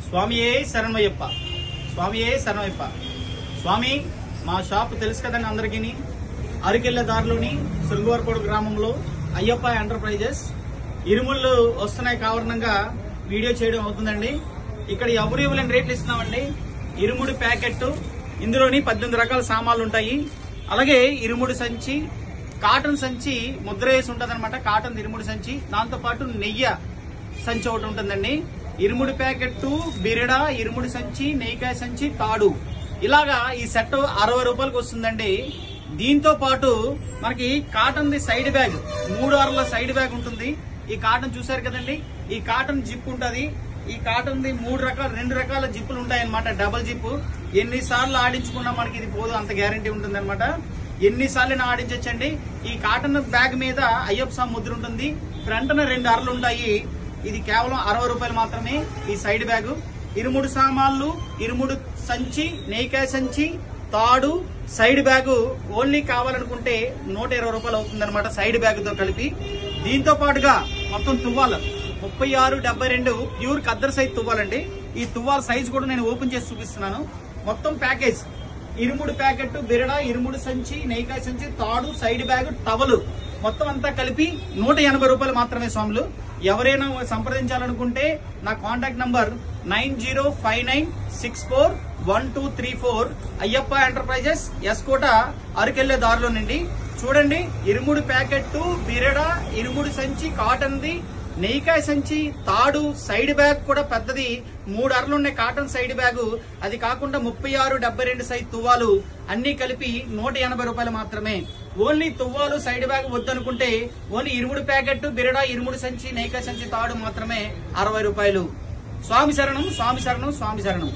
స్వామియే శరణమయ్యప్ప, స్వామియే శరణమయ్యప్ప. స్వామి, మా షాప్ తెలుసు కదండి అందరికీ. అరకెళ్లే దారిలోని శృంగవరకోడు గ్రామంలో అయ్యప్ప ఎంటర్ప్రైజెస్. ఇరుముళ్ళు వస్తున్నాయి కారణంగా వీడియో చేయడం అవుతుందండి. ఇక్కడ ఎవరు ఇవ్వలేని రేట్లు ఇస్తున్నామండి. ఇరుముడి ప్యాకెట్, ఇందులోని 18 రకాల సామాన్లు ఉంటాయి. అలాగే ఇరుముడి సంచి, కాటన్ సంచి ముద్ర వేసి ఉంటుంది అనమాట. కాటన్ ఇరుముడి సంచి, దాంతో పాటు నెయ్యి సంచి ఒకటి ఉంటుందండి. ఇరుముడి ప్యాకెట్, బిరడ, ఇరుముడి సంచి, నెయ్యికాయ సంచి, తాడు, ఇలాగా ఈ సెట్ 60 రూపాయలకు వస్తుందండి. దీంతో పాటు మనకి కాటన్ ది సైడ్ బ్యాగ్, 3 అరల సైడ్ బ్యాగ్ ఉంటుంది. ఈ కాటన్ చూసారు కదండి, ఈ కాటన్ జిప్ ఉంటది. ఈ కాటన్ ది 2 రకాల జిప్పులు ఉంటాయన్నమాట. Double zip. ఎన్నిసార్లు ఆడించుకున్నా మనకి ఇది పోదు, అంత గ్యారంటీ ఉంటుంది అనమాట. ఎన్నిసార్లు ఆడించచ్చండి. ఈ కాటన్ బ్యాగ్ మీద అయ్యప్ప స్వామి ముద్ర ఉంటుంది. ఫ్రంట్ 2 అరలు ఉంటాయి. ఇది కేవలం 60 రూపాయలు మాత్రమే. ఈ సైడ్ బ్యాగ్, ఇరుముడు సామాన్లు, ఇరుముడు సంచి, నెయ్యికాయ సంచి, తాడు, సైడ్ బ్యాగ్ ఓన్లీ కావాలనుకుంటే 120 రూపాయలు అవుతుంది అనమాట, సైడ్ బ్యాగ్ తో కలిపి. దీంతో పాటుగా మొత్తం తువ్వాలు 3672 ప్యూర్ ఖద్దర్ సైజ్ తువ్వాలండి. ఈ తువ్వాల సైజ్ కూడా నేను ఓపెన్ చేసి చూపిస్తున్నాను. మొత్తం ప్యాకేజ్ ఇరుముడు ప్యాకెట్, బిరడ, ఇరుముడు సంచి, నెయ్యికాయ సంచి, తాడు, సైడ్ బ్యాగ్, టవలు మొత్తం అంతా కలిపి 180 రూపాయలు మాత్రమే స్వాములు. ఎవరైనా సంప్రదించాలనుకుంటే నా contact number 9059641234. Ayyappa enterprises, S Kota, అరకెళ్లే దారిలో నుండి. చూడండి, ఇరుముడు ప్యాకెట్, బిరడ, ఇరుముడు సంచి, కాటన్ ది, నెయ్యికాయ సంచి, తాడు, సైడ్ బ్యాగ్ కూడా పెద్దది 3 అరలున్న కాటన్ సైడ్ బ్యాగ్. అది కాకుండా 3672 సైజ్ తువ్వాలు అన్ని కలిపి 180 రూపాయలు మాత్రమే. ఓన్లీ తువ్వాలు సైడ్ బ్యాగ్ వద్దనుకుంటే ఓన్లీ ఇరుముడు ప్యాకెట్, బిరడ, ఇరుముడు సంచి, నెయ్యికాయ సంచి, తాడు మాత్రమే 60 రూపాయలు. స్వామి శరణం, స్వామి శరణం, స్వామి శరణం.